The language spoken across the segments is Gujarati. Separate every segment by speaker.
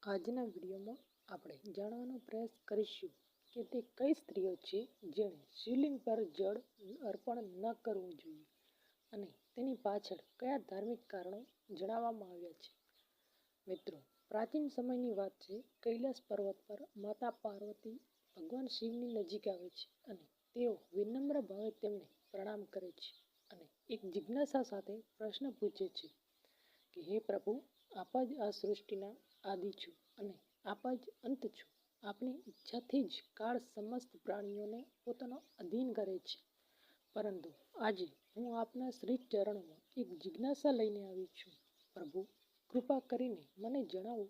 Speaker 1: આજના વિડીયોમાં આપણે જાણવાનો પ્રયાસ કરીશું કે તે કઈ સ્ત્રીઓ છે જેણે શિવલિંગ પર જળ અર્પણ ન કરવું જોઈએ અને તેની પાછળ કયા ધાર્મિક કારણો જણાવવામાં આવ્યા છે. મિત્રો, પ્રાચીન સમયની વાત છે. કૈલાસ પર્વત પર માતા પાર્વતી ભગવાન શિવની નજીક આવે છે અને તેઓ વિનમ્ર ભાવે તેમને પ્રણામ કરે છે અને એક જિજ્ઞાસા સાથે પ્રશ્ન પૂછે છે કે હે પ્રભુ, આપ જ આ સૃષ્ટિના આદિ છો અને આપ જ અંત છો. આપની ઈચ્છાથી જ કાળ સમસ્ત પ્રાણીઓને પોતાનો અધીન કરે છે. પરંતુ આજે હું આપના શ્રી ચરણોમાં એક જિજ્ઞાસા લઈને આવી છું. પ્રભુ, કૃપા કરીને મને જણાવો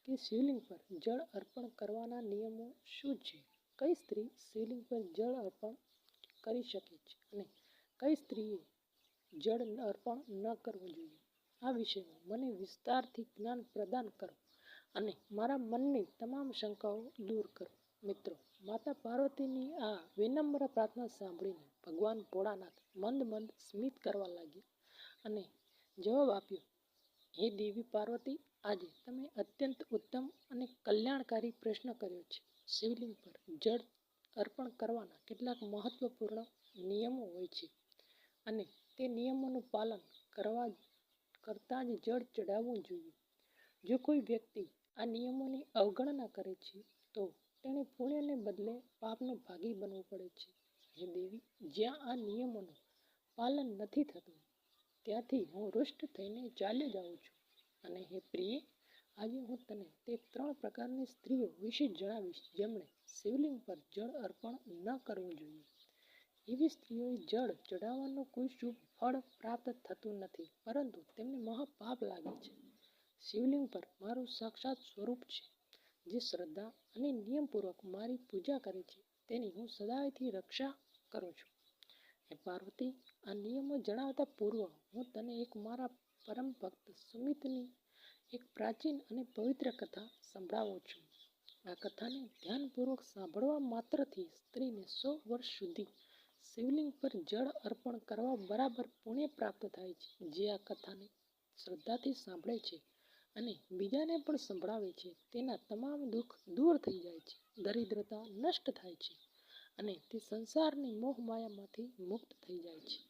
Speaker 1: કે શિવલિંગ પર જળ અર્પણ કરવાના નિયમો શું છે. કઈ સ્ત્રી શિવલિંગ પર જળ અર્પણ કરી શકે છે અને કઈ સ્ત્રીએ જળ અર્પણ ન કરવું જોઈએ. આ વિષયમાં મને વિસ્તારથી જ્ઞાન પ્રદાન કરો અને મારા મનની તમામ શંકાઓ દૂર કરો. મિત્રો, માતા પાર્વતીની આ વિનમ્ર પ્રાર્થના સાંભળીને ભગવાન ભોળાનાથ મંદ મંદ સ્મિત કરવા લાગ્યા અને જવાબ આપ્યો, હે દેવી પાર્વતી, આજે તમે અત્યંત ઉત્તમ અને કલ્યાણકારી પ્રશ્ન કર્યો છે. શિવલિંગ પર જળ અર્પણ કરવાના કેટલાક મહત્વપૂર્ણ નિયમો હોય છે અને તે નિયમોનું પાલન કરતાં જ જળ ચડાવવું જોઈએ. જો કોઈ વ્યક્તિ આ નિયમોની અવગણના કરે છે તો તેણે પુણ્યને બદલે પાપનો ભાગી બનવું પડે છે. હે દેવી, જ્યાં આ નિયમોનું પાલન નથી થતું ત્યાંથી હું રૂષ્ટ થઈને ચાલ્યો જાઉં છું. અને હે પ્રિય, આજે હું તને તે 3 પ્રકારની સ્ત્રીઓ વિશે જણાવીશ જેમણે શિવલિંગ પર જળ અર્પણ ન કરવું જોઈએ. એવી સ્ત્રીઓએ જળ ચડાવવાનું કોઈ શુભ ફળ પ્રાપ્ત થતું નથી, પરંતુ તેમને મહાપાપ લાગે છે. શિવલિંગ પર મારું સાક્ષાત સ્વરૂપ છે. જે શ્રદ્ધા અને નિયમપૂર્વક મારી પૂજા કરે છે તેની હું સદાયથી રક્ષા કરું છું. હે પાર્વતી, આ નિયમો જણાવતા પૂર્વ હું તને એક મારા પરમ ભક્ત સુમિતની એક પ્રાચીન અને પવિત્ર કથા સંભળાવું છું. આ કથાને ધ્યાનપૂર્વક સાંભળવા માત્રથી સ્ત્રીને 100 વર્ષ સુધી શિવલિંગ પર જળ અર્પણ કરવા બરાબર પુણ્ય પ્રાપ્ત થાય છે. જે આ કથાને શ્રદ્ધાથી સાંભળે છે અને બીજાને પણ સંભળાવે છે તેના તમામ દુઃખ દૂર થઈ જાય છે, દરિદ્રતા નષ્ટ થાય છે અને તે સંસારની મોહમાયામાંથી મુક્ત થઈ જાય છે.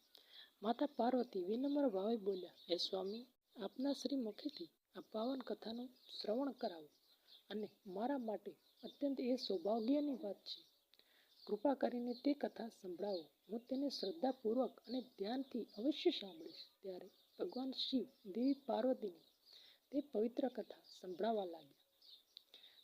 Speaker 1: માતા પાર્વતી વિનમ્ર ભાવે બોલ્યા, હે સ્વામી, આપના શ્રી મુખેથી આ પાવન કથાનું શ્રવણ કરાવો અને મારા માટે અત્યંત એ સૌભાગ્યની વાત છે. કૃપા કરીને તે કથા સંભળાવો. હું તેને શ્રદ્ધાપૂર્વક અને ધ્યાનથી અવશ્ય સાંભળીશ. ત્યારે ભગવાન શિવ દેવી પાર્વતીની તે પવિત્ર કથા સંભળાવવા લાગ્યા.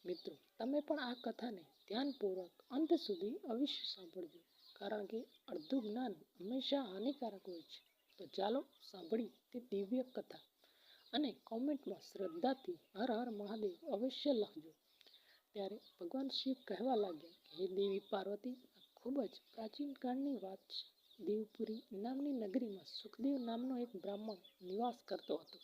Speaker 1: મિત્રો, તમે પણ આ કથાને ધ્યાનપૂર્વક અંત સુધી અવશ્ય સાંભળજો, કારણ કે અડધું જ્ઞાન હંમેશા હાનિકારક હોય છે. તો ચાલો સાંભળીએ તે દિવ્ય કથા અને કોમેન્ટમાં શ્રદ્ધાથી હર હર મહાદેવ અવશ્ય લખજો. ત્યારે ભગવાન શિવ કહેવા લાગ્યા, હે દેવી પાર્વતી, આ ખૂબ જ પ્રાચીન કાળની વાત છે. દેવપુરી નામની નગરીમાં સુખદેવ નામનો એક બ્રાહ્મણ નિવાસ કરતો હતો.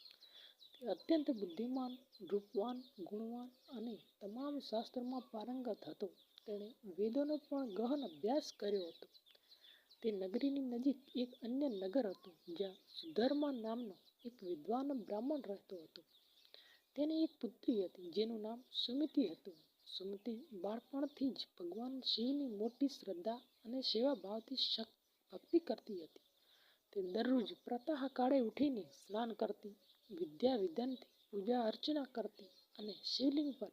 Speaker 1: તે અત્યંત બુદ્ધિમાન, રૂપવાન, ગુણવાન અને તમામ શાસ્ત્રોમાં પારંગત હતો. તેણે વેદોનો પણ ગહન અભ્યાસ કર્યો હતો. તે નગરીની નજીક એક અન્ય નગર હતું જ્યાં સુધર્મા નામનો એક વિદ્વાન બ્રાહ્મણ રહેતો હતો. તેને એક પુત્રી હતી જેનું નામ સુમિતિ હતું. સુમતિ બાળપણથી જ ભગવાન શિવની મોટી શ્રદ્ધા અને સેવાભાવથી ભક્તિ કરતી હતી. તે દરરોજ પ્રાતઃકાળે ઉઠીને સ્નાન કરતી, વિદ્યા વિધાનથી પૂજા અર્ચના કરતી અને શિવલિંગ પર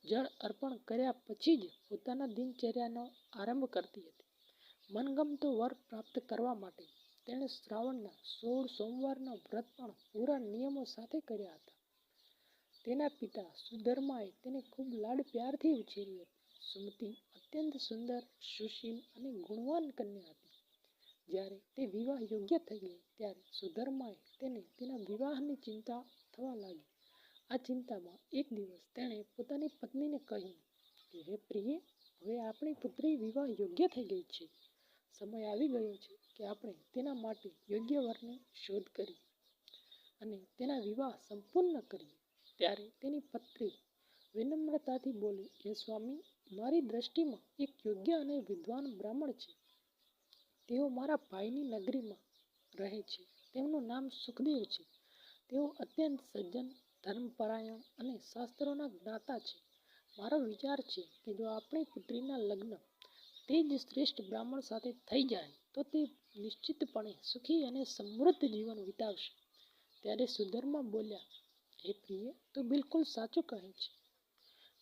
Speaker 1: જળ અર્પણ કર્યા પછી જ પોતાના દિનચર્યાનો આરંભ કરતી હતી. મનગમતો વર પ્રાપ્ત કરવા માટે તેણે શ્રાવણના 16 સોમવારના વ્રત પણ પૂરા નિયમો સાથે કર્યા હતા. તેના પિતા સુધર્માએ તેને ખૂબ લાડ પ્યારથી ઉછેરી હતી. સુમતિ અત્યંત સુંદર, સુશીલ અને ગુણવાન કન્યા હતી. જ્યારે તે વિવાહ યોગ્ય થઈ ગઈ ત્યારે સુધર્માએ તેને તેના વિવાહની ચિંતા થવા લાગી. આ ચિંતામાં એક દિવસ તેણે પોતાની પત્નીને કહ્યું કે હે પ્રિય, હવે આપણી પુત્રી વિવાહ યોગ્ય થઈ ગઈ છે. સમય આવી ગયો છે કે આપણે તેના માટે યોગ્ય વરની શોધ કરીએ અને તેના વિવાહ સંપન્ન કરીએ. ત્યારે તેની પત્ની વિનમ્રતાથી બોલી, હે સ્વામી, મારી દ્રષ્ટિમાં એક યોગ્ય અને વિદ્વાન બ્રાહ્મણ છે. તેઓ મારા ભાઈની નગરીમાં રહે છે. તેમનું નામ સુખદેવ છે. તેઓ અત્યંત સજ્જન ધર્મપરાયણ અને શાસ્ત્રોના જ્ઞાતા છે. મારો વિચાર છે કે જો આપણી પુત્રીના લગ્ન તે જ શ્રેષ્ઠ બ્રાહ્મણ સાથે થઈ જાય તો તે નિશ્ચિતપણે સુખી અને સમૃદ્ધ જીવન વિતાવશે. ત્યારે સુધર્મા બોલ્યા, હે પ્રિય, તું બિલકુલ સાચું કહે છે.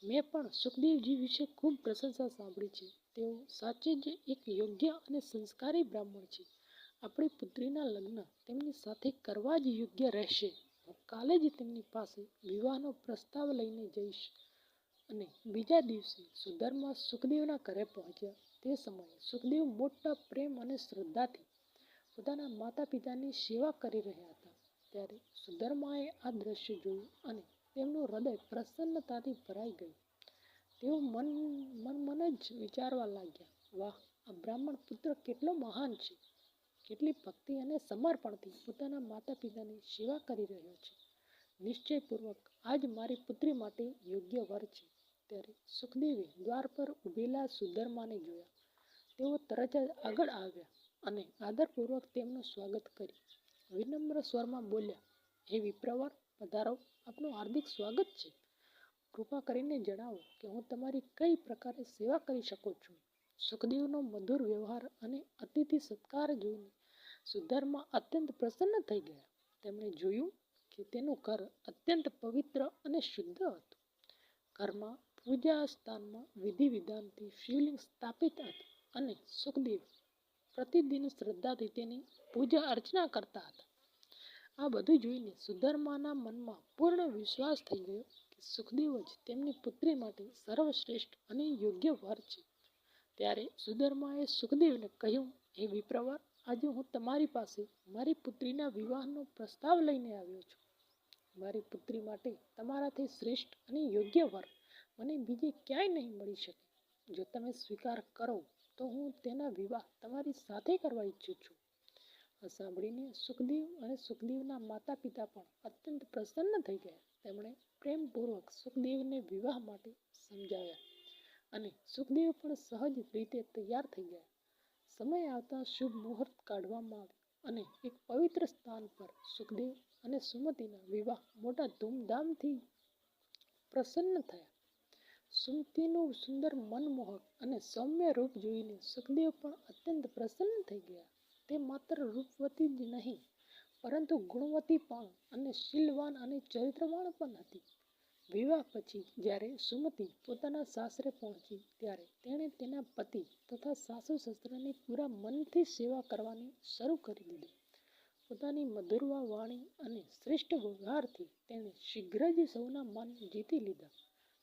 Speaker 1: મેં પણ સુખદેવજી વિશે ખૂબ પ્રશંસા સાંભળી છે. તેઓ સાચે જ એક યોગ્ય અને સંસ્કારી બ્રાહ્મણ છે. આપણી પુત્રીના લગ્ન તેમની સાથે કરવા જ યોગ્ય રહેશે. હું કાલે જ તેમની પાસે વિવાહનો પ્રસ્તાવ લઈને જઈશ. અને બીજા દિવસે સુધર્મા સુખદેવના ઘરે પહોંચ્યા. તે સમયે સુખદેવ મોટા પ્રેમ અને શ્રદ્ધાથી પોતાના માતા પિતાની સેવા કરી રહ્યા હતા. ત્યારે સુધર્માએ આ દ્રશ્ય જોયું અને તેમનું હૃદય પ્રસન્નતાથી ભરાઈ ગયું. તેઓ મન જ વિચારવા લાગ્યા, વાહ, આ બ્રાહ્મણ પુત્ર કેટલો મહાન છે. કેટલી ભક્તિ અને સમર્પણથી પોતાના માતા પિતાની સેવા કરી રહ્યો છે. નિશ્ચયપૂર્વક આજ મારી પુત્રી માટે યોગ્ય વર છે. ત્યારે સુખદેવે દ્વાર પર ઊભેલા સુધર્માને જોયા. તેઓ તરત જ આગળ આવ્યા અને આદરપૂર્વક તેમનું સ્વાગત કર્યું. વિનમ્ર સ્વરમાં બોલ્યા, હે વિપ્રવર, પધારો, આપનું હાર્દિક સ્વાગત છે. કૃપા કરીને જણાવો કે હું તમારી કઈ પ્રકારે સેવા કરી શકું છું. સુખદેવનો મધુર વ્યવહાર અને અતિથિ સત્કાર જોઈને સુધર્મા અત્યંત પ્રસન્ન થઈ ગયા. તેમણે જોયું કે તેનું ઘર અત્યંત પવિત્ર અને શુદ્ધ હતું. ઘરમાં પૂજા સ્થાનમાં વિધિ વિધાનથી શિવલિંગ સ્થાપિત હતું અને સુખદેવ પ્રતિદિન શ્રદ્ધાથી તેની પૂજા અર્ચના કરતા હતા. આ બધું જોઈને સુધર્માના મનમાં પૂર્ણ વિશ્વાસ થઈ ગયો કે સુખદેવ જ તેમની પુત્રી માટે સર્વશ્રેષ્ઠ અને યોગ્ય વર છે. ત્યારે સુધર્માએ સુખદેવને કહ્યું, હે વિપ્રવર, આજે હું તમારી પાસે મારી પુત્રીના વિવાહનો પ્રસ્તાવ લઈને આવ્યો છું. મારી પુત્રી માટે તમારાથી શ્રેષ્ઠ અને યોગ્ય વર મને બીજે ક્યાંય નહીં મળી શકે. જો તમે સ્વીકાર કરો તો હું તેના વિવાહ તમારી સાથે કરવા ઈચ્છું છું. આ સાંભળીને સુખદેવ અને સુખદેવના માતા પિતા પણ અત્યંત પ્રસન્ન થઈ ગયા. તેમણે પ્રેમપૂર્વક સુખદેવને વિવાહ માટે સમજાવ્યા અને સુખદેવ પણ સહજ રીતે તૈયાર થઈ ગયા. સમય આવતા શુભ મુહૂર્ત કાઢવામાં આવ્યો અને એક પવિત્ર સ્થાન પર સુખદેવ અને સુમતિના વિવાહ મોટા ધૂમધામથી પ્રસન્ન થયા. સુમતિનું સુંદર, મનમોહક અને સૌમ્ય રૂપ જોઈને સુખદેવ પણ અત્યંત પ્રસન્ન થઈ ગયા. તે માત્ર રૂપવતી જ નહીં પરંતુ ગુણવતી પણ અને શીલવાન અને ચરિત્રવાન પણ હતી. વિવાહ પછી જ્યારે સુમતિ પોતાના સાસરે પહોંચી ત્યારે તેણે તેના પતિ તથા સાસુ સસરાની પૂરા મનથી સેવા કરવાની શરૂ કરી દીધી. પોતાની મધુર વાણી અને શ્રેષ્ઠ વ્યવહારથી તેણે શીઘ્ર જ સૌના મન જીતી લીધા.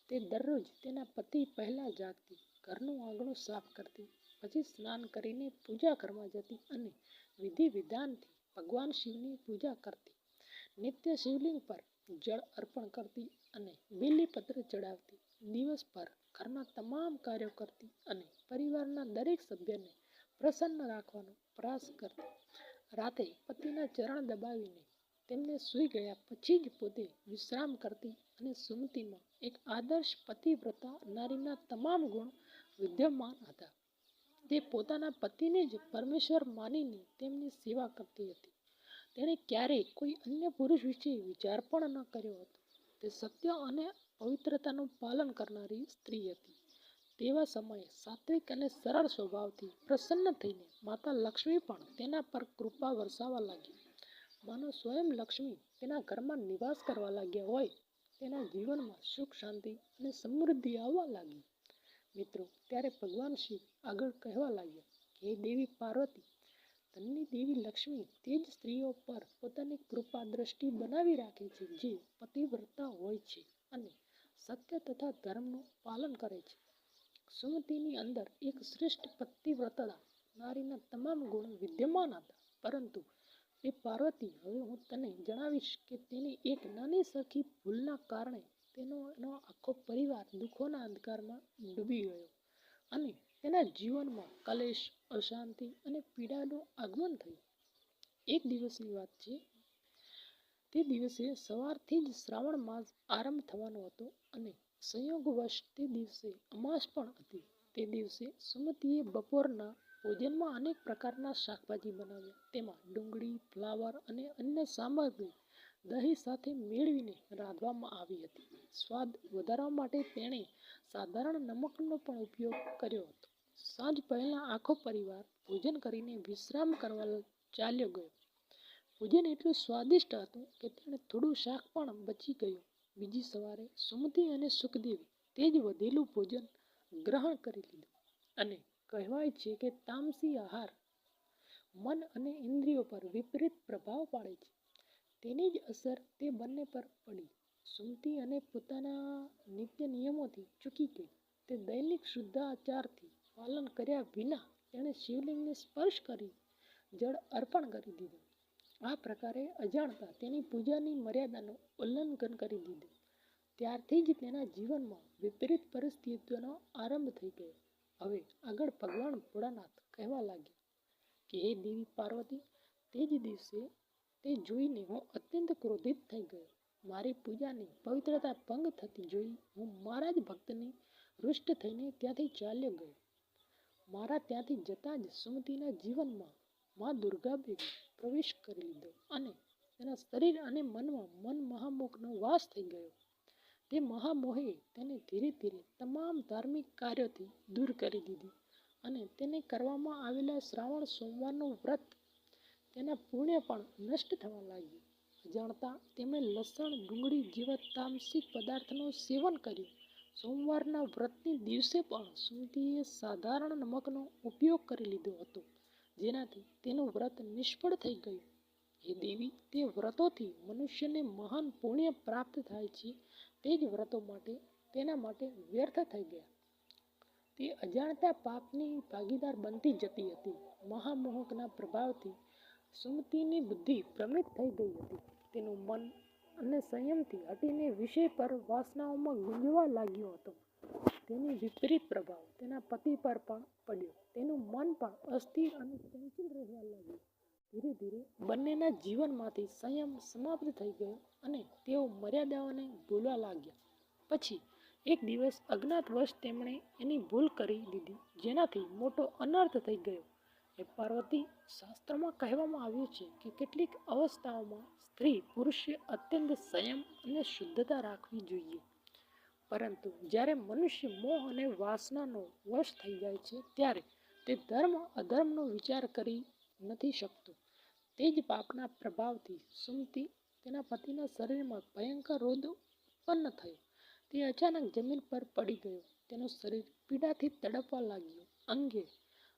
Speaker 1: તે દરરોજ તેના પતિ પહેલા જાગતી, ઘરનું આંગણું સાફ કરતી, પછી સ્નાન કરીને પૂજા ઘરમાં જતી અને વિધિ વિધાનથી ભગવાન શિવની પૂજા કરતી. નિત્ય શિવલિંગ પર જળ અર્પણ કરતી અને બીલીપત્ર ચડાવતી. દિવસભર ઘરના તમામ કાર્યો કરતી અને પરિવારના દરેક સભ્યને પ્રસન્ન રાખવાનો પ્રયાસ કરતી. રાતે પતિના ચરણ દબાવીને તેમને સૂઈ ગયા પછી જ પોતે વિશ્રામ કરતી અને સુમતિમાં એક આદર્શ પતિવ્રતા નારીના તમામ ગુણ વિદ્યમાન હતા. તે પોતાના પતિને જ પરમેશ્વર માનીને તેમની સેવા કરતી હતી. તેણે ક્યારેય કોઈ અન્ય પુરુષ વિશે વિચાર પણ ન કર્યો હતો. તે સત્ય અને પવિત્રતાનું પાલન કરનારી સ્ત્રી હતી. તેવા સમયે સાત્વિક અને સરળ સ્વભાવથી પ્રસન્ન થઈને માતા લક્ષ્મી પણ તેના પર કૃપા વરસાવવા લાગી. માનો સ્વયં લક્ષ્મી તેના ઘરમાં નિવાસ કરવા લાગ્યા હોય. તેના જીવનમાં સુખ, શાંતિ અને સમૃદ્ધિ આવવા લાગી. મિત્રો, ત્યારે ભગવાન શિવ આગળ કહેવા લાગ્યા, હે દેવી પાર્વતી, ધનની દેવી લક્ષ્મી તે જ સ્ત્રીઓ પર પોતાની કૃપા દ્રષ્ટિ બનાવી રાખે છે જે પતિવ્રતા હોય છે અને સત્ય તથા ધર્મનું પાલન કરે છે. સુમતિની અંદર એક શ્રેષ્ઠ પતિવ્રતા નારીના તમામ ગુણ વિદ્યમાન હતા. પરંતુ એ પાર્વતી, હવે હું તને જણાવીશ કે તેની એક નાની સરખી ભૂલના કારણે તેનો આખો પરિવાર દુઃખોના અંધકારમાં ડૂબી ગયો અને તેના જીવનમાં કલેશ, અશાંતિ અને પીડાનું આગમન થયું. એક દિવસની વાત છે. તે દિવસે સવારથી જ શ્રાવણ માસ આરંભ થવાનો હતો અને સંયોગવશ તે દિવસે અમાસ પણ હતી. તે દિવસે સુમતિએ બપોરના ભોજનમાં અનેક પ્રકારના શાકભાજી બનાવ્યા. તેમાં ડુંગળી, ફ્લાવર અને અન્ય સામગ્રી દહીં સાથે મેળવીને રાંધવામાં આવી હતી. સ્વાદ વધારવા માટે તેણે સાધારણ નમકનો પણ ઉપયોગ કર્યો હતો. સાંજ પહેલાં આખો પરિવાર ભોજન કરીને વિશ્રામ કરવા ચાલ્યો ગયો. ભોજન એટલું સ્વાદિષ્ટ હતું કે તેણે થોડું શાક પણ બચી ગયું. બીજી સવારે સુમતિ અને સુખદેવી તે જ વધેલું ભોજન ગ્રહણ કરી લીધું. અને કહેવાય છે કે તામસી આહાર મન અને ઇન્દ્રિયો પર વિપરીત પ્રભાવ પાડે છે. તેની જ અસર તે બંને પર પડી. સુમતિ અને પોતાના નિત્ય નિયમોથી ચૂકી ગઈ. તે દૈનિક શુદ્ધાચારથી પાલન કર્યા વિના તેણે શિવલિંગને સ્પર્શ કરી જળ અર્પણ કરી દીધું. આ પ્રકારે અજાણતા તેની પૂજાની મર્યાદાનું ઉલ્લંઘન કરી દીધું. ત્યારથી જ તેના જીવનમાં વિપરીત પરિસ્થિતિઓનો આરંભ થઈ ગયો. હવે આગળ ભગવાન ભોળાનાથ કહેવા લાગ્યા કે હે દેવી પાર્વતી, તે જ દિવસે તે જોઈને હું અત્યંત ક્રોધિત થઈ ગયો. મારી પૂજાની પવિત્રતા ભંગ થતી જોઈ હું મારા જ ભક્તની રૂષ્ટ થઈને ત્યાંથી ચાલ્યો ગયો. મારા ત્યાંથી જતાં જ સુમતિના જીવનમાં મા દુર્ગાદેવી પ્રવેશ કરી લીધો અને તેના શરીર અને મનમાં મન મહામોહનો વાસ થઈ ગયો. તે મહામોહે તેને ધીરે ધીરે તમામ ધાર્મિક કાર્યોથી દૂર કરી દીધી અને તેને કરવામાં આવેલા શ્રાવણ સોમવારનું વ્રત તેના પુણ્ય પણ નષ્ટ થવા લાગ્યું. અજાણતા તેમણે લસણ, ડુંગળી જેવા તામસિક પદાર્થનું સેવન કર્યું. સોમવારના વ્રતની દિવસે પણ સુમતિએ સાધારણ નમકનો ઉપયોગ કરી લીધો હતો, જેનાથી તેનું વ્રત નિષ્ફળ થઈ ગયું. હે દેવી, તે વ્રતોથી મનુષ્યને મહાન પુણ્ય પ્રાપ્ત થાય છે, તે જ વ્રતો તેના માટે વ્યર્થ થઈ ગયા. તે અજાણતા પાપની ભાગીદાર બનતી જતી હતી. મહામોહકના પ્રભાવથી સુમતિની બુદ્ધિ ભ્રમિત થઈ ગઈ હતી. તેનું મન અને સંયમથી હટીને વિષય પર વાસનાઓમાં ગુંજવા લાગ્યો હતો. તેની વિપરીત પ્રભાવ તેના પતિ પર પણ પડ્યો. તેનું મન પણ અસ્થિર અને ચંચળ રહેવા લાગ્યું. ધીરે ધીરે બંનેના જીવનમાંથી સંયમ સમાપ્ત થઈ ગયો અને તેઓ મર્યાદાઓને ભૂલવા લાગ્યા. પછી એક દિવસ અજ્ઞાતવશ તેમણે એની ભૂલ કરી દીધી, જેનાથી મોટો અનર્થ થઈ ગયો. હે પાર્વતી, શાસ્ત્રમાં કહેવામાં આવ્યું છે કે કેટલીક અવસ્થાઓમાં સ્ત્રી પુરુષે અત્યંત સંયમ અને શુદ્ધતા રાખવી જોઈએ. પરંતુ જ્યારે મનુષ્ય મોહ અને વાસનાનો વશ થઈ જાય છે, ત્યારે તે ધર્મ અધર્મનો વિચાર કરી નથી શકતો. તે જ પાપના પ્રભાવથી સુમતિ તેના પતિના શરીરમાં ભયંકર રોગ ઉત્પન્ન થયો. તે અચાનક જમીન પર પડી ગયો. તેનું શરીર પીડાથી તડપવા લાગ્યું.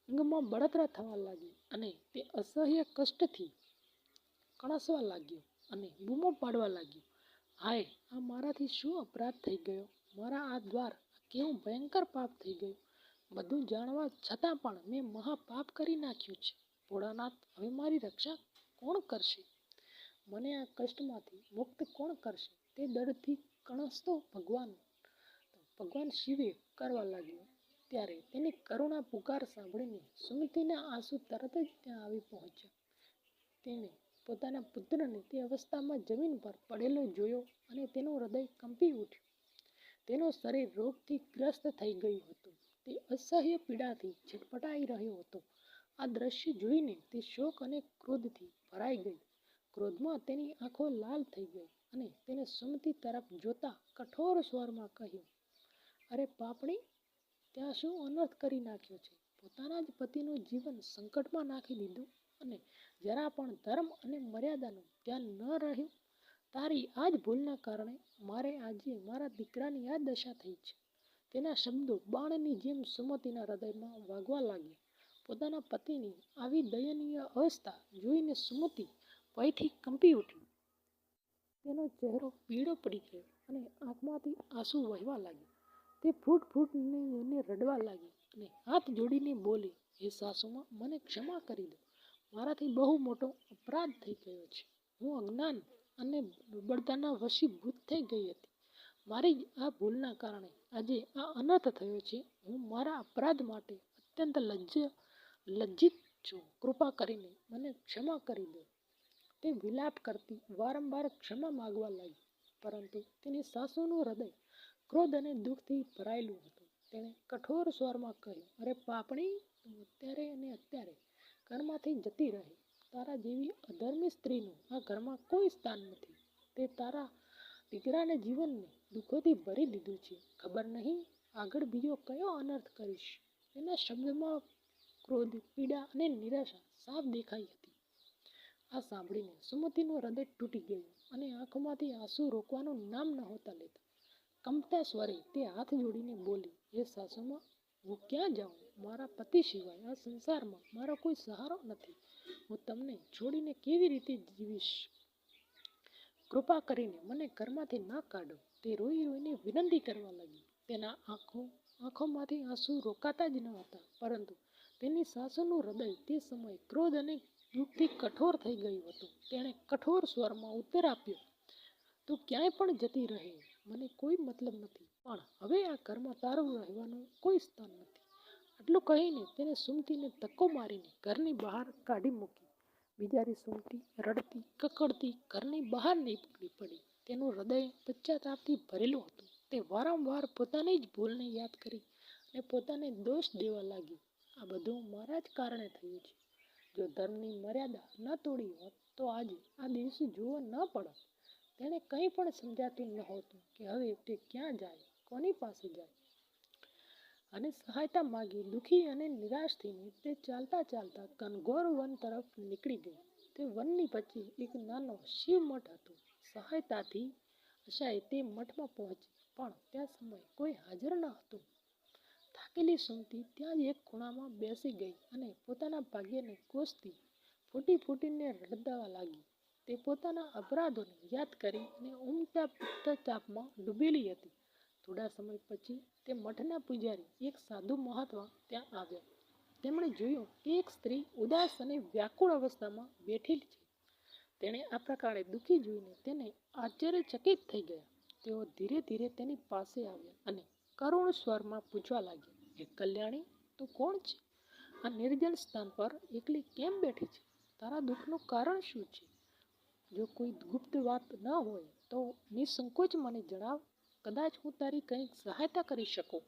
Speaker 1: અંગમાં બળતરા થવા લાગી અને તે અસહ્ય કષ્ટથી કણસવા લાગ્યો અને બૂમો પાડવા લાગ્યો. હાય, આ મારાથી શું અપરાધ થઈ ગયો? મારા આ દ્વાર કેવું ભયંકર પાપ થઈ ગયું? બધું જાણવા છતાં પણ મેં મહાપાપ કરી નાખ્યું છે. ભોળાનાથ, હવે મારી રક્ષા કોણ કરશે? મને આ કષ્ટમાંથી મુક્ત કોણ કરશે? તે દર્દથી કણસતો ભગવાન શિવે કરવા લાગ્યો. ત્યારે તેની કરુણા પુકાર સાંભળીને સુમતિના આંસુ તરત જ ત્યાં આવી પહોંચ્યા. તેણે પોતાના પુત્રને તે અવસ્થામાં જમીન પર પડેલો જોયો અને તેનું હૃદય કંપી ઉઠ્યું. તેનું શરીર રોગથી ગ્રસ્ત થઈ ગયું હતું. તે અસહ્ય પીડાથી છટપટાઈ રહ્યો હતો. આ દ્રશ્ય જોઈને તે શોક અને ક્રોધથી ભરાઈ ગઈ. ક્રોધમાં તેની આંખો લાલ થઈ ગઈ અને તેને સુમતિ તરફ જોતા કઠોર સ્વરમાં કહ્યું, અરે પાપણી, ત્યાં શું અનર્થ કરી નાખ્યો છે? પોતાના જ પતિનું જીવન સંકટમાં નાખી દીધું અને જરા પણ ધર્મ અને મર્યાદાનું ધ્યાન ન રહ્યું. તારી આ જ ભૂલના કારણે મારે આજે મારા દીકરાની આ દશા થઈ છે. તેના શબ્દો બાણની જેમ સુમતિના હૃદયમાં વાગવા લાગ્યા. પોતાના પતિની આવી દયનીય અવસ્થા જોઈને સુમતિ ભયથી કંપી ઉઠી. તેનો ચહેરો પીળો પડી ગયો અને આંખમાંથી આંસુ વહેવા લાગ્યા. તે ફૂટ રડવા લાગી અને હાથ જોડીને બોલી, હે સાસુમા, મને ક્ષમા કરી દો. મારાથી બહુ મોટો અપરાધ થઈ ગયો છે. હું અજ્ઞાન અને દુર્બળતાના વશીભૂત થઈ ગઈ હતી. મારી જ આ ભૂલના કારણે આજે આ અનર્થ થયો છે. હું મારા અપરાધ માટે અત્યંત લજ્જિત છું. કૃપા કરીને મને ક્ષમા કરી દો. તે વિલાપ કરતી વારંવાર ક્ષમા માગવા લાગી, પરંતુ તેની સાસુનું હૃદય ક્રોધ અને દુઃખથી ભરાયેલું હતું. તેણે કઠોર સ્વરમાં કહ્યું, અરે પાપણી, તું અત્યારે ઘરમાંથી જતી રહે. તારા જેવી અધર્મી સ્ત્રીનું આ ઘરમાં કોઈ સ્થાન નથી. તે તારા દીકરાને જીવનને દુઃખોથી ભરી દીધું છે. ખબર નહીં આગળ બીજો કયો અનર્થ કરીશ. તેના શબ્દમાં ક્રોધ, પીડા અને નિરાશા સાફ દેખાઈ હતી. આ સાંભળીને સુમતિનું હૃદય તૂટી ગયું અને આંખોમાંથી આંસુ રોકવાનું નામ નહોતા લેતા. કંપતા સ્વરે તે હાથ જોડીને બોલી, હે સાસુમાં, હું ક્યાં જાઉં? મારા પતિ સિવાય આ સંસારમાં મારો કોઈ સહારો નથી. હું તમને છોડીને કેવી રીતે જીવીશ? કૃપા કરીને મને ઘરમાંથી ના કાઢો. તે રોઈ રોઈને વિનંતી કરવા લાગી. તેના આંખોમાંથી આંસુ રોકાતા જ ન હતા, પરંતુ તેની સાસુનું હૃદય તે સમયે ક્રોધ અને દુઃખથી કઠોર થઈ ગયું હતું. તેણે કઠોર સ્વરમાં ઉત્તર આપ્યો, તું ક્યાંય પણ જતી રહે, મને કોઈ મતલબ નથી, પણ હવે આ ઘરમાં તારું રહેવાનું કોઈ સ્થાન નથી. આટલું કહીને તેને સુમતીને ધક્કો મારીને ઘરની બહાર કાઢી મૂકી. બિચારી સુમતી રડતી કકડતી ઘરની બહાર નીકળી પડી. તેનું હૃદય પશ્ચાતાપથી ભરેલું હતું. તે વારંવાર પોતાની જ ભૂલને યાદ કરી અને પોતાને દોષ દેવા લાગી. આ બધું મારા જ કારણે થયું છે. જો ધર્મની મર્યાદા ન તોડી હોત તો આજે આ દિવસે જોવો ન પડત. તેને કંઈ પણ સમજાતું નહોતું કે હવે તે ક્યાં જાય, કોની પાસે જાય અને સહાયતા માગી. દુઃખી અને નિરાશ થઈને તે ચાલતા ચાલતા ઘનઘોર વન તરફ નીકળી ગઈ. તે વનની વચ્ચે એક નાનો શિવ મઠ હતો. સહાયતાથી આશાએ તે મઠમાં પહોંચી, પણ ત્યાં સમયે કોઈ હાજર ન હતું. થાકેલી સુમતી ત્યાં જ એક ખૂણામાં બેસી ગઈ અને પોતાના ભાગ્યને કોસતી ફૂટી ફૂટીને રડવા લાગી. તે પોતાના અપરાધોને યાદ કરી અને ઊંઘતા પશ્ચાતાપમાં ડૂબેલી હતી. થોડા સમય પછી તે મઠના પૂજારી એક સાધુ મહાત્મા ત્યાં આવ્યા. તેમણે જોયું કે એક સ્ત્રી ઉદાસ અને વ્યાકુળ અવસ્થામાં બેઠેલી છે. તેણે આ પ્રકારે દુઃખી જોઈને તેને આશ્ચર્યચકિત થઈ ગયા. તેઓ ધીરે ધીરે તેની પાસે આવ્યા અને કરુણ સ્વરમાં પૂછવા લાગ્યા, હે કલ્યાણી, તું કોણ છે? આ નિર્જન સ્થાન પર એકલી કેમ બેઠી છે? તારા દુઃખનું કારણ શું છે? જો કોઈ ગુપ્ત વાત ન હોય તો નિસંકોચ મને જણાવ. કદાચ હું તારી કંઈક સહાયતા કરી શકું.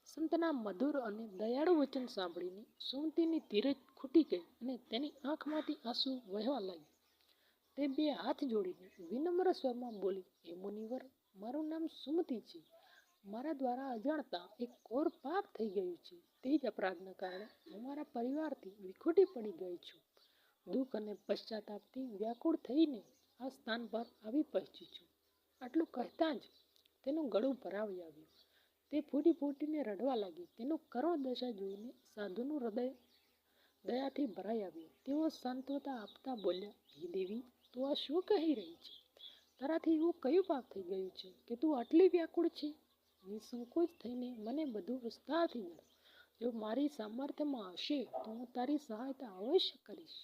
Speaker 1: સંતના મધુર અને દયાળુ વચન સાંભળીને સુમતીની ધીરજ ખૂટી ગઈ અને તેની આંખમાંથી આંસુ વહેવા લાગ્યા. તે બે હાથ જોડીને વિનમ્ર સ્વરમાં બોલી, હે મુનિવર, મારું નામ સુમતી છે. મારા દ્વારા અજાણતા એક ઘોર પાપ થઈ ગયું છે. તે જ અપરાધના કારણે હું મારા પરિવારથી વિખૂટી પડી ગઈ છું. દુઃખ અને પશ્ચાતાપથી વ્યાકુળ થઈને આ સ્થાન પર આવી પહોંચી છું. આટલું કહેતા જ તેનું ગળું ભરાઈ આવ્યું. તે ફૂટી ફૂટીને રડવા લાગી. તેનું કરુણ દશા જોઈને સાધુનું હૃદય દયાથી ભરાઈ આવ્યું. તેઓ સાંત્વતા આપતા બોલ્યા, હે દેવી, તું આ શું કહી રહી છે? તારાથી એવું કયું પાપ થઈ ગયું છે કે તું આટલી વ્યાકુળ છે? નિસંકોચ થઈને મને બધું વિસ્તારથી જણાવ. જો મારી સામર્થ્યમાં હશે તો હું તારી સહાયતા અવશ્ય કરીશ.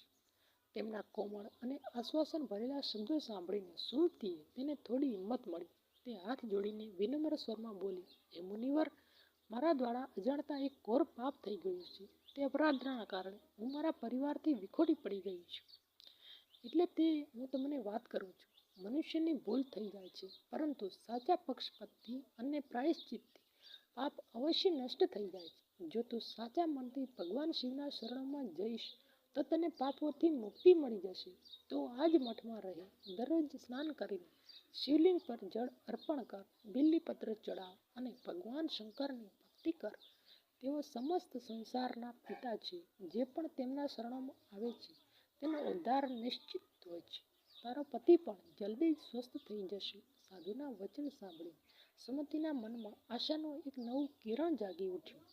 Speaker 1: તેમના કોમળ અને આશ્વાસન ભરેલા શબ્દો સાંભળીને સુમતીએ તેને થોડી હિંમત મળી. તે હાથ જોડીને વિનમ્ર સ્વરમાં બોલી, હે મુનિવર, મારા દ્વારા અજાણતા એક ઘોર પાપ થઈ ગયું છે. તે અપરાધના કારણે હું મારા પરિવારથી વિખૂટી પડી ગઈ છું. એટલે તે હું તમને વાત કરું છું. મનુષ્યની ભૂલ થઈ જાય છે, પરંતુ સાચા પક્ષપાતથી અને પ્રાયશ્ચિતથી પાપ અવશ્ય નષ્ટ થઈ જાય છે. જો તું સાચા મનથી ભગવાન શિવના શરણમાં જઈશ તો તને પાપોથી મુક્તિ મળી જશે. તો આ જ મઠમાં રહી દરરોજ સ્નાન કરીને શિવલિંગ પર જળ અર્પણ કર, બિલ્લીપત્ર ચડાવ અને ભગવાન શંકરની ભક્તિ કર. તેઓ સમસ્ત સંસારના પિતા છે. જે પણ તેમના શરણોમાં આવે છે તેનો ઉદ્ધાર નિશ્ચિત હોય છે. તારો પતિ પણ જલ્દી જ સ્વસ્થ થઈ જશે. સાધુના વચન સાંભળી સુમતીના મનમાં આશાનું એક નવું કિરણ જાગી ઉઠ્યું.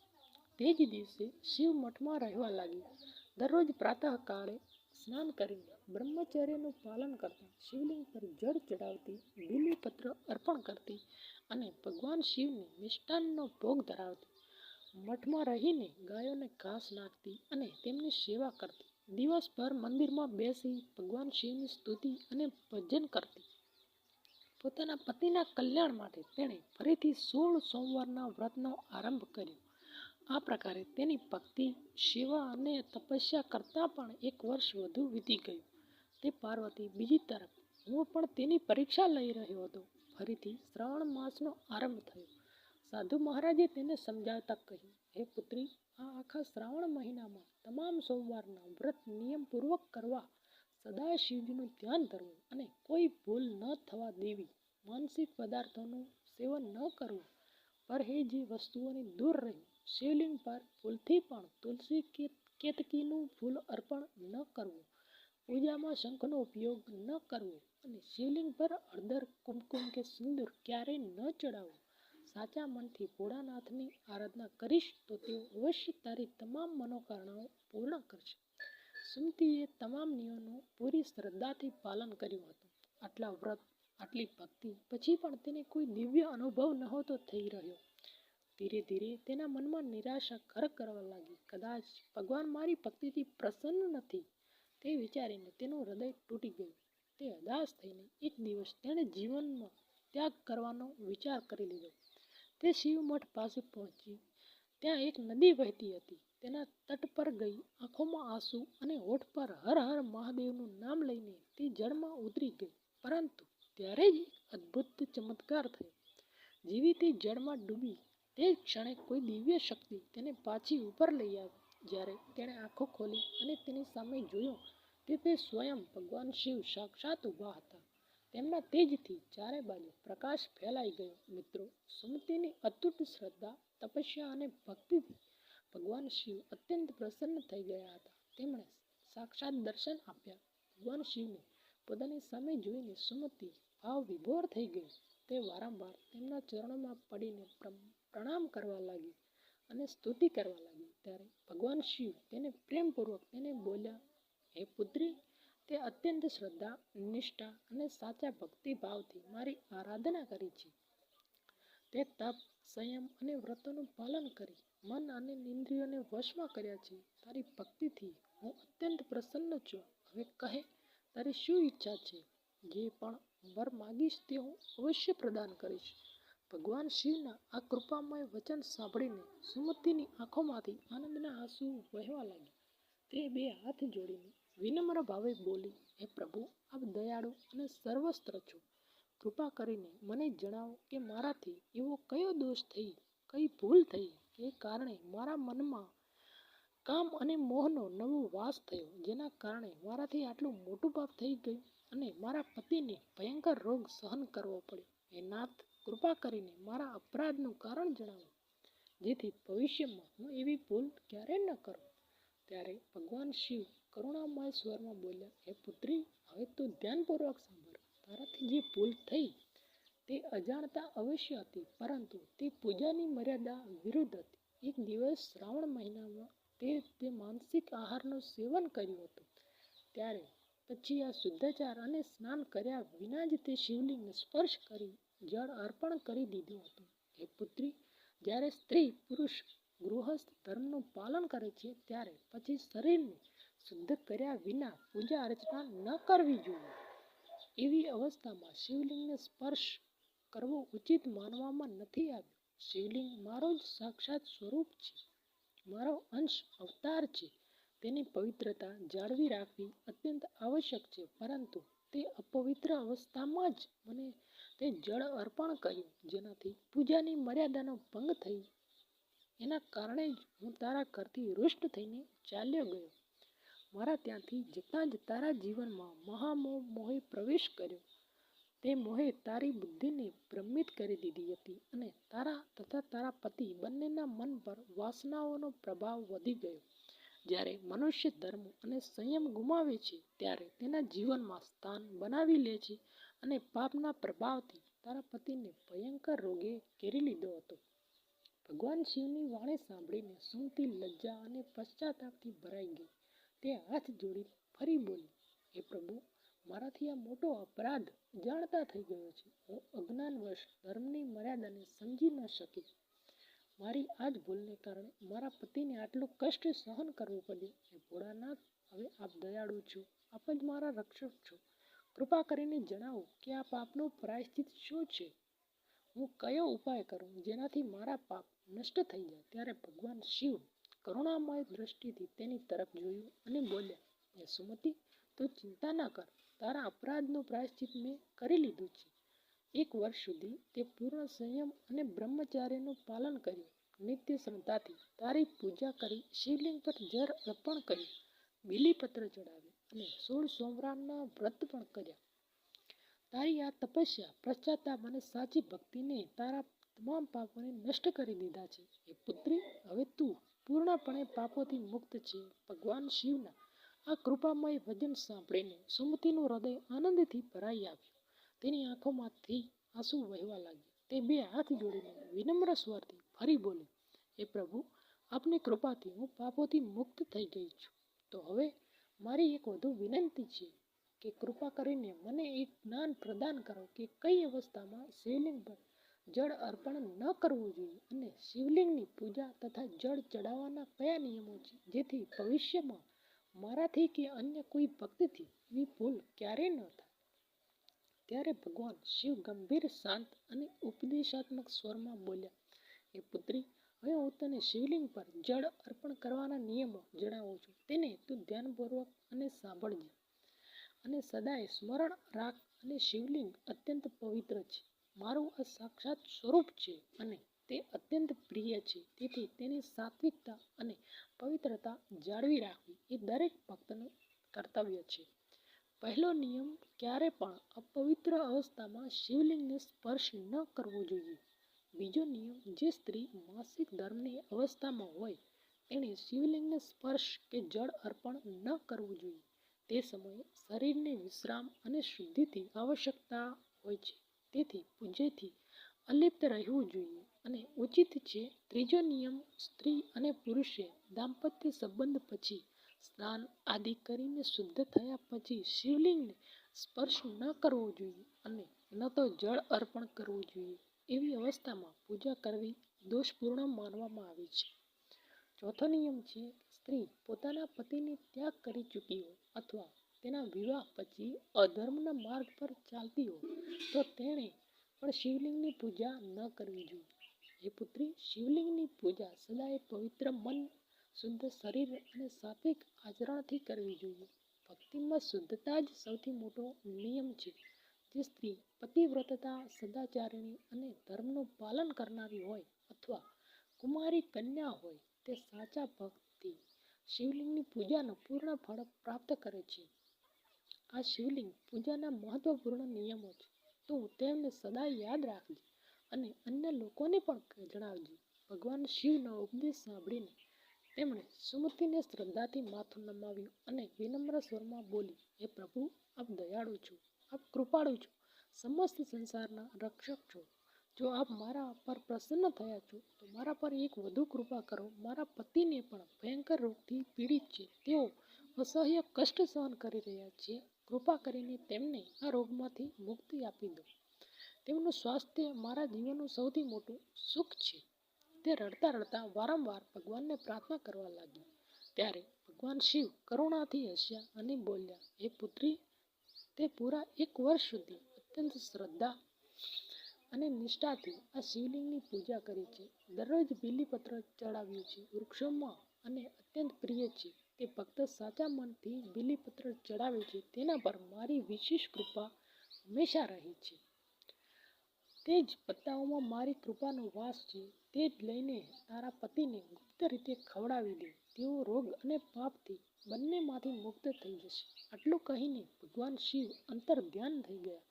Speaker 1: તે જ દિવસે શિવ મઠમાં રહેવા લાગી. દરરોજ પ્રાતઃકાળે સ્નાન કરીને બ્રહ્મચર્યનું પાલન કરતા શિવલિંગ પર જળ ચડાવતી, બિલ્લીપત્ર અર્પણ કરતી અને ભગવાન શિવને મિષ્ટાનનો ભોગ ધરાવતી. મઠમાં રહીને ગાયોને ઘાસ નાખતી અને તેમની સેવા કરતી. દિવસભર મંદિરમાં બેસી ભગવાન શિવની સ્તુતિ અને ભજન કરતી. પોતાના પતિના કલ્યાણ માટે તેણે ફરીથી 16 સોમવારના વ્રતનો આરંભ કર્યો. આ પ્રકારે તેની ભક્તિ, સેવા અને તપસ્યા કરતાં પણ 1 વર્ષ વધુ વીતી ગયું. તે પાર્વતી બીજી તરફ હું પણ તેની પરીક્ષા લઈ રહ્યો હતો. ફરીથી શ્રાવણ માસનો આરંભ થયો. સાધુ મહારાજે તેને સમજાવતા કહ્યું, હે પુત્રી, આ આખા શ્રાવણ મહિનામાં તમામ સોમવારના વ્રત નિયમપૂર્વક કરવા સદા શિવજીનું ધ્યાન ધરવું અને કોઈ ભૂલ ન થવા દેવી, માનસિક પદાર્થોનું સેવન ન કરવું, પરહેજી વસ્તુઓની દૂર રહેવું, શિવલિંગ પર ફૂલથી પણ તુલસી કેતકીનું ફૂલ અર્પણ ન કરવું, પૂજામાં શંખનો ઉપયોગ ન કરવો અને શિવલિંગ પર હળદર, કુમકુમ કે સિંદૂર ક્યારેય ન ચડાવવું. સાચા મનથી ભોળાનાથની આરાધના કરીશ તો તેઓ અવશ્ય તારી તમામ મનોકામનાઓ પૂર્ણ કરશે. સુમતીએ તમામ નિયમોનું પૂરી શ્રદ્ધાથી પાલન કર્યું હતું. આટલા વ્રત, આટલી ભક્તિ પછી પણ તેને કોઈ દિવ્ય અનુભવ નહોતો થઈ રહ્યો. ધીરે ધીરે તેના મનમાં નિરાશા ઘર કરવા લાગી. કદાચ ભગવાન મારી ભક્તિથી પ્રસન્ન નથી, તે વિચારીને તેનું હૃદય તૂટી ગયું. તે હતાશ થઈને એક દિવસ તેણે જીવનમાં ત્યાગ કરવાનો વિચાર કરી લીધો. તે શિવ મઠ પાસે પહોંચી. ત્યાં એક નદી વહેતી હતી. તેના તટ પર ગઈ. આંખોમાં આંસુ અને હોઠ પર હર હર મહાદેવનું નામ લઈને તે જળમાં ઉતરી ગઈ. પરંતુ ત્યારે જ એક અદ્ભુત ચમત્કાર થયો. જેવી તે જળમાં ડૂબી, તે જ ક્ષણે કોઈ દિવ્ય શક્તિ તેને પાછી ઉપર લઈ આવી. જ્યારે તેણે આંખો ખોલી અને તેની સામે જોયું તે સ્વયં ભગવાન શિવ સાક્ષાત ઊભા હતા. તેમના તેજથી ચારે બાજુ પ્રકાશ ફેલાઈ ગયો. મિત્રો, સુમતીની અતૂટ શ્રદ્ધા, તપસ્યા અને ભક્તિથી ભગવાન શિવ અત્યંત પ્રસન્ન થઈ ગયા હતા. તેમણે સાક્ષાત દર્શન આપ્યા. ભગવાન શિવને પોતાની સામે જોઈને સુમતી ભાવ વિભોર થઈ ગઈ. તે વારંવાર તેમના ચરણોમાં પડીને પ્રણામ કરવા લાગી અને સ્તુતિ કરવા લાગી. ત્યારે ભગવાન શિવ તેને પ્રેમપૂર્વક તેને બોલ્યા, હે પુત્રી, તે અત્યંત શ્રદ્ધા, નિષ્ઠા અને સાચા ભક્તિભાવથી મારી આરાધના કરી છે. તે તપ, સંયમ અને વ્રતોનું પાલન કરી મન અને ઇન્દ્રિયોને વશમાં કર્યા છે. તારી ભક્તિથી હું અત્યંત પ્રસન્ન છું. હવે કહે, તારી શું ઈચ્છા છે? જે પણ વર માગીશ તે હું અવશ્ય પ્રદાન કરીશ. ભગવાન શિવના આ કૃપામય વચન સાંભળીને સુમતીની આંખોમાંથી આનંદના આંસુ વહેવા લાગ્યા. તે બે હાથ જોડીને વિનમ્ર ભાવે બોલી, હે પ્રભુ, આપ દયાળુ અને સર્વસ્ત્ર છો. કૃપા કરીને મને જણાવો કે મારાથી એવો કયો દોષ થઈ, કઈ ભૂલ થઈ કે કારણે મારા મનમાં કામ અને મોહનો નવો વાસ થયો, જેના કારણે મારાથી આટલું મોટું પાપ થઈ ગયું અને મારા પતિને ભયંકર રોગ સહન કરવો પડ્યો. હે નાથ, કૃપા કરીને મારા અપરાધનું કારણ જણાવો, જેથી ભવિષ્યમાં હું એવી ભૂલ ક્યારેય ન કરું. ત્યારે ભગવાન શિવ કરુણામય સ્વરમાં બોલ્યા, હે પુત્રી, હવે તું ધ્યાનપૂર્વક સાંભળ. તારાથી જે ભૂલ થઈ તે અજાણતા અવશ્ય હતી, પરંતુ તે પૂજાની મર્યાદા વિરુદ્ધ હતી. એક દિવસ શ્રાવણ મહિનામાં તે માનસિક આહારનું સેવન કર્યું હતું. ત્યારે પછી આ શુદ્ધાચાર અને સ્નાન કર્યા વિના જ તે શિવલિંગને સ્પર્શ કરી જળ અર્પણ કરી દીધું હતું. હે પુત્રી, જ્યારે સ્ત્રી પુરુષ ગૃહસ્થ ધર્મનું પાલન કરે છે, ત્યારે પછી શરીરને શુદ્ધ કર્યા વિના પૂજા અર્ચના ન કરવી જોઈએ. એવી અવસ્થામાં શિવલિંગને સ્પર્શ કરવો ઉચિત માનવામાં નથી આવ્યો. શિવલિંગ મારો જ સાક્ષાત સ્વરૂપ છે, મારો અંશ અવતાર છે. તેની પવિત્રતા જાળવી રાખવી અત્યંત આવશ્યક છે. પરંતુ તે અપવિત્ર અવસ્થામાં જ મને તે જળ અર્પણ કર્યું, જેનાથી પૂજાની મર્યાદાનો ભંગ થઈ. એના કારણે જ હું તારા ઘરથી રૂષ્ટ થઈને ચાલ્યો ગયો. મારા ત્યાંથી જતાં જ તારા જીવનમાં મોહે પ્રવેશ કર્યો. તે મોહે તારી બુદ્ધિને ભ્રમિત કરી દીધી હતી અને તારા તથા તારા પતિ બંનેના મન પર વાસનાઓનો પ્રભાવ વધી ગયો. જ્યારે મનુષ્ય ધર્મ અને સંયમ ગુમાવે છે, ત્યારે તેના જીવનમાં સ્થાન બનાવી લે છે અને પાપના પ્રભાવથી તારા પતિને ભયંકર રોગે ઘેરી લીધો હતો. ભગવાન શિવની વાણી સાંભળીને સુમતી લજ્જા અને પશ્ચાતાપથી ભરાઈ ગઈ. તે હાથ જોડી ફરી બોલી, હે પ્રભુ, મારાથી આ મોટો અપરાધ જાણતા થઈ ગયો છે. હું અજ્ઞાનવશ ધર્મની મર્યાદાને સમજી ન શકી. મારી આ જ ભૂલને કારણે મારા પતિને આટલું કષ્ટ સહન કરવું પડ્યું. હે ભોળાનાથ, હવે આપ દયાળુ છો, આપ જ મારા રક્ષક છો. કૃપા કરીને જણાવો કે આ પાપનું પ્રાયશ્ચિત શું છે? હું કયો ઉપાય કરું જેનાથી મારા પાપ નષ્ટ થઈ જાય? ત્યારે ભગવાન શિવ કરુણામય દ્રષ્ટિથી તેની તરફ જોયું અને બોલ્યા, હે સુમતી, તું ચિંતા ન કર. તારા અપરાધનું પ્રાયશ્ચિત મેં કરી લીધું છે. 1 વર્ષ સુધી તે પૂર્ણ સંયમ અને બ્રહ્મચાર્યનું પાલન કર્યું. નિત્ય શ્રદ્ધાથી તારી પૂજા કરી, શિવલિંગ પર જળ અર્પણ કર્યું, બીલીપત્ર ચડાવ્યું અને 16 સોમવારના વ્રત પણ કર્યા. તારી આ તપસ્યા, પશ્ચાતાપ અને સાચી ભક્તિને તારા તમામ પાપોને નષ્ટ કરી દીધા છે. હે પુત્રી, હવે તું પૂર્ણપણે પાપોથી મુક્ત છે. ભગવાન શિવના આ કૃપામય વચન સાંભળીને સુમતિનું હૃદય આનંદથી ભરાઈ આવ્યું. તેની આંખોમાંથી આંસુ વહેવા લાગ્યા. તે બે હાથ જોડીને વિનમ્ર સ્વરથી ફરી બોલી, હે પ્રભુ, આપની કૃપાથી હું પાપોથી મુક્ત થઈ ગઈ છું. તો હવે મારી એક વધુ વિનંતી છે કે કૃપા કરીને મને એક જ્ઞાન પ્રદાન કરો કે કઈ અવસ્થામાં શિવલિંગ પર જળ અર્પણ ન કરવું જોઈએ અને શિવલિંગની પૂજા તથા જળ ચડાવવાના કયા નિયમો છે, જેથી ભવિષ્યમાં મારાથી કે અન્ય કોઈ ભક્તથી એવી ભૂલ ક્યારેય ન થાય. ત્યારે ભગવાન શિવ ગંભીર, શાંત અને ઉપદેશાત્મક સ્વરમાં બોલ્યા, હે પુત્રી, હવે હું તને શિવલિંગ પર જળ અર્પણ કરવાના નિયમો જણાવું છું. તેને તું ધ્યાનપૂર્વક અને સાંભળજે અને સદાય સ્મરણ રાખ. અને શિવલિંગ અત્યંત પવિત્ર છે. મારું આ સાક્ષાત સ્વરૂપ છે અને તે અત્યંત પ્રિય છે. તેથી તેની સાત્વિકતા અને પવિત્રતા જાળવી રાખવી એ દરેક ભક્તનું કર્તવ્ય છે. પહેલો નિયમ, ક્યારે પણ અપવિત્ર અવસ્થામાં શિવલિંગને સ્પર્શ ન કરવો જોઈએ. બીજો નિયમ, જે સ્ત્રી માસિક ધર્મની અવસ્થામાં હોય તેણે શિવલિંગને સ્પર્શ કે જળ અર્પણ ન કરવું જોઈએ. તે સમયે શરીરને વિશ્રામ અને શુદ્ધિની આવશ્યકતા હોય છે. તેથી પૂજ્યથી અલિપ્ત રહેવું જોઈએ અને ઉચિત છે. ત્રીજો નિયમ, સ્ત્રી અને પુરુષે દાંપત્ય સંબંધ પછી સ્નાન આદિ કરીને શુદ્ધ થયા પછી શિવલિંગને સ્પર્શ ન કરવો જોઈએ અને ન તો જળ અર્પણ કરવું જોઈએ. એવી અવસ્થામાં પૂજા કરવી દોષપૂર્ણ માનવામાં આવે છે. ચોથો નિયમ છે, સ્ત્રી પોતાના પતિને ત્યાગ કરી ચૂકી હોય અથવા તેના વિવાહ પછી અધર્મના માર્ગ પર ચાલતી હોય તો તેણે પણ શિવલિંગની પૂજા ન કરવી જોઈએ. હે પુત્રી, શિવલિંગની પૂજા સદાય પવિત્ર મન, શુદ્ધ શરીર અને સાત્વિક આચરણથી કરવી જોઈએ. ભક્તિમાં શુદ્ધતા જ સૌથી મોટો નિયમ છે. જે સ્ત્રી પતિવ્રતતા, સદાચારિણી અને ધર્મનું પાલન કરનારી હોય અથવા કુમારી કન્યા હોય તે સાચા ભક્તથી શિવલિંગની પૂજાનું પૂર્ણ ફળ પ્રાપ્ત કરે છે. આ શિવલિંગ પૂજાના મહત્વપૂર્ણ નિયમો છે. તું તેમને સદાય યાદ રાખજે અને અન્ય લોકોને પણ જણાવજે. ભગવાન શિવનો ઉપદેશ સાંભળીને તેમણે સુમતિને શ્રદ્ધાથી માથું નમાવ્યું અને વિનમ્ર સ્વરમાં બોલી, હે પ્રભુ, આપ દયાળુ છો, આપ કૃપાળુ છો, સમસ્ત સંસારના રક્ષક છો. જો આપ મારા પર પ્રસન્ન થયા છો તો મારા પર એક વધુ કૃપા કરો. મારા પતિને પણ ભયંકર રોગથી પીડિત છે. તેઓ અસહ્ય કષ્ટ સહન કરી રહ્યા છે. કૃપા કરીને તેમને આ રોગમાંથી મુક્તિ આપી દો. તેમનું સ્વાસ્થ્ય મારા જીવનનું સૌથી મોટું સુખ છે. તે રડતા રડતા વારંવાર ભગવાનને પ્રાર્થના કરવા લાગી. ત્યારે ભગવાન શિવ કરુણાથી હસ્યા અને બોલ્યા, હે પુત્રી, તે પૂરા 1 વર્ષ સુધી અત્યંત શ્રદ્ધા અને નિષ્ઠાથી આ શિવલિંગની પૂજા કરી છે. દરરોજ બીલીપત્ર ચડાવ્યું છે. વૃક્ષોમાં અને અત્યંત પ્રિય છે. તે ભક્ત સાચા મનથી બીલીપત્ર ચડાવે છે તેના પર મારી વિશેષ કૃપા હંમેશા રહે છે. તે જ પત્તાઓમાં મારી કૃપાનો વાસ છે. તે જ લઈને તારા પતિને ગુપ્ત રીતે ખવડાવી દે. તેઓ રોગ અને પાપથી બંનેમાંથી મુક્ત થઈ જશે. આટલું કહીને ભગવાન શિવ અંતર્ધ્યાન થઈ ગયા.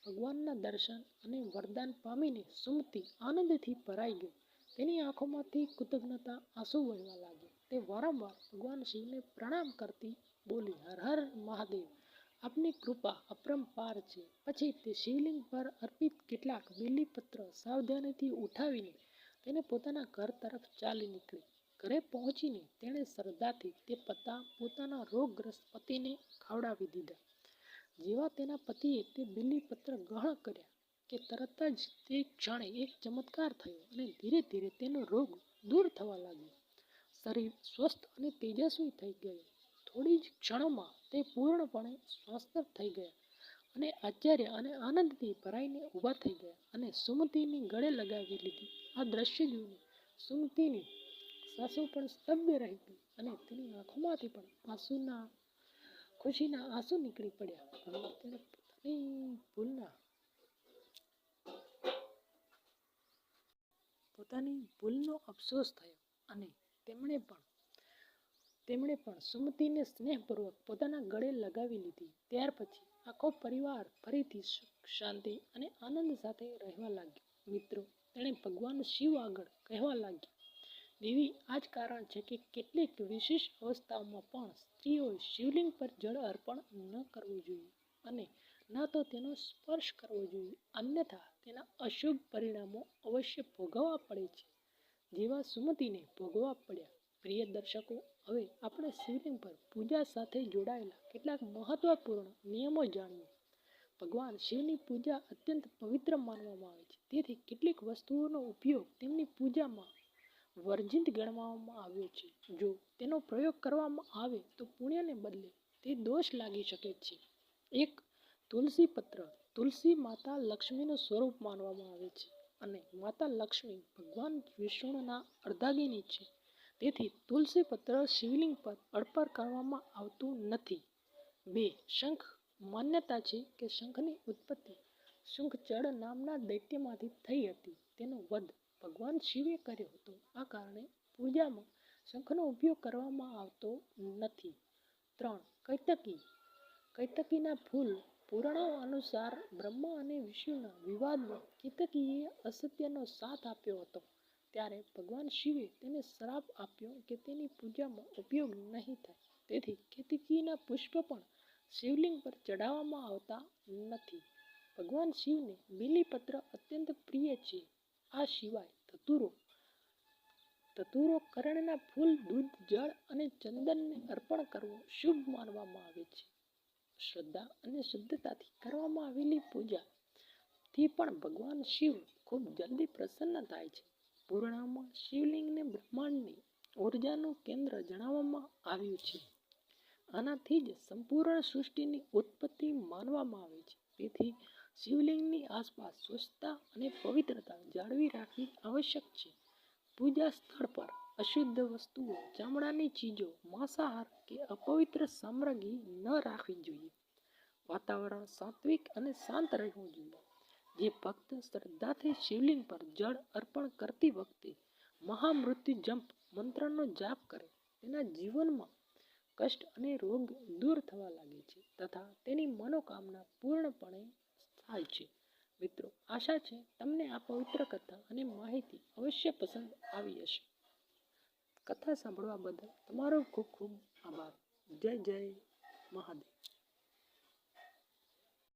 Speaker 1: ભગવાનના દર્શન અને વરદાન પામીને સુમતિ આનંદથી ભરાઈ ગઈ. તેની આંખોમાંથી કૃતજ્ઞતા આંસુ વહેવા લાગ્યા. તે વારંવાર ભગવાન શિવને પ્રણામ કરતી બોલી, હર હર મહાદેવ, આપની કૃપા અપરંપાર છે. પછી તે શિવલિંગ પર અર્પિત કેટલાક બીલીપત્ર સાવધાનીથી ઉઠાવીને તેને પોતાના ઘર તરફ ચાલી નીકળી. ઘરે પહોંચીને તેણે શ્રદ્ધાથી તે પત્તા પોતાના રોગગ્રસ્ત પતિને ખવડાવી દીધા. જેવા તેના પતિએ તે બીલીપત્ર ગ્રહણ કર્યા કે તરત જ તે ક્ષણે એક ચમત્કાર થયો અને ધીરે ધીરે તેનો રોગ દૂર થવા લાગ્યો. શરીર સ્વસ્થ અને તેજસ્વી થઈ ગયું. થોડી જ ક્ષણોમાં તે પૂર્ણપણે સ્વસ્થ થઈ ગયા અને આશ્ચર્ય અને આનંદથી ભરાઈને ઊભા થઈ ગયા અને સુમતિની ગળે લગાવી લીધી. આ દ્રશ્ય જોઈને સુમતિની સાસુ પણ સ્તબ્ધ રહી ગઈ અને તેની આંખોમાંથી પણ ખુશીના આંસુ નીકળી પડ્યા. અને તેને પોતાની ભૂલનો અફસોસ થયો અને તેમણે પણ તેમણે પણ સુમતિને સ્નેહપૂર્વક પોતાના ગળે લગાવી લીધી. ત્યાર પછી આખો પરિવાર ફરીથી સુખ, શાંતિ અને આનંદ સાથે રહેવા લાગ્યો. મિત્રો, તેણે ભગવાન શિવ આગળ કહેવા લાગી, દેવી, આ જ કારણ છે કે કેટલીક વિશેષ અવસ્થાઓમાં પણ સ્ત્રીઓએ શિવલિંગ પર જળ અર્પણ ન કરવું જોઈએ અને ન તો તેનો સ્પર્શ કરવો જોઈએ, અન્યથા તેના અશુભ પરિણામો અવશ્ય ભોગવવા પડે છે, જેવા સુમતિને ભોગવવા પડ્યા. પ્રિય દર્શકો, હવે આપણે શિવલિંગ પર પૂજા સાથે જોડાયેલા કેટલાક મહત્વપૂર્ણ નિયમો જાણીએ. ભગવાન શિવની પૂજા અત્યંત પવિત્ર માનવામાં આવે છે, તેથી કેટલીક વસ્તુઓનો ઉપયોગ તેમની પૂજામાં વર્જિત ગણવામાં આવ્યો છે. જો તેનો પ્રયોગ કરવામાં આવે તો પુણ્યને બદલે તે દોષ લાગી શકે છે. 1. તુલસી પત્ર. તુલસી માતા લક્ષ્મીનું સ્વરૂપ માનવામાં આવે છે અને માતા લક્ષ્મી ભગવાન વિષ્ણુના અર્ધાંગિની છે. તેથી તુલસી પત્ર શિવલિંગ પર અર્પણ કરવામાં આવતું નથી. 2. શંખ. માન્યતા છે કે શંખની ઉત્પત્તિ શુંખચડ નામના દૈત્યમાંથી થઈ હતી. તેનો વધ ભગવાન શિવે કર્યો હતો. આ કારણે પૂજામાં શંખનો ઉપયોગ કરવામાં આવતો નથી. 3. કૈતકી. કૈતકીના ફૂલ. પુરાણો અનુસાર બ્રહ્મા અને વિષ્ણુના વિવાદમાં કૈતકીએ અસત્યનો સાથ આપ્યો હતો. ત્યારે ભગવાન શિવે તેને શ્રાપ આપ્યો કે તેની પૂજામાં ઉપયોગ નહીં થાય. તેથી કૈતકીના પુષ્પ પણ શિવલિંગ પર ચઢાવવામાં આવતા નથી. ભગવાન શિવને બીલીપત્ર અત્યંત પ્રિય છે. આ સિવાય ધતુરો. ધતુરો, કરણના ફૂલ, દૂધ, જળ અને ચંદનને અર્પણ કરવું શુભ માનવામાં આવે છે. શ્રદ્ધા અને શુદ્ધતાથી કરવામાં આવેલી પૂજાથી પણ ભગવાન શિવ ખૂબ જલ્દી પ્રસન્ન થાય છે. પુરાણોમાં શિવલિંગને બ્રહ્માંડની ઉર્જાનું કેન્દ્ર જણાવવામાં આવ્યું છે. આનાથી જ સંપૂર્ણ સૃષ્ટિની ઉત્પત્તિ માનવામાં આવે છે. તેથી શિવલિંગની આસપાસ સ્વચ્છતા અને પવિત્રતા જાળવી રાખવી આવશ્યક છે. પૂજા સ્થળ પર અશુદ્ધ વસ્તુઓ, ચામડાની ચીજો, માંસાહાર કે અપવિત્ર સામગ્રી ન રાખવી જોઈએ. વાતાવરણ સાત્વિક અને શાંત રહેવું જોઈએ. જે ભક્ત શ્રદ્ધાથી શિવલિંગ પર જળ અર્પણ કરતી વખતે મહામૃત્યુ જપ મંત્રનો જાપ કરે, તેના જીવનમાં કષ્ટ અને રોગ દૂર થવા લાગે છે તથા તેની મનોકામના પૂર્ણપણે થાય છે. મિત્રો, આશા છે તમને આ પવિત્ર કથા અને માહિતી અવશ્ય પસંદ આવી હશે. કથા સાંભળવા બદલ તમારો ખૂબ ખૂબ આભાર. જય જય મહાદેવ.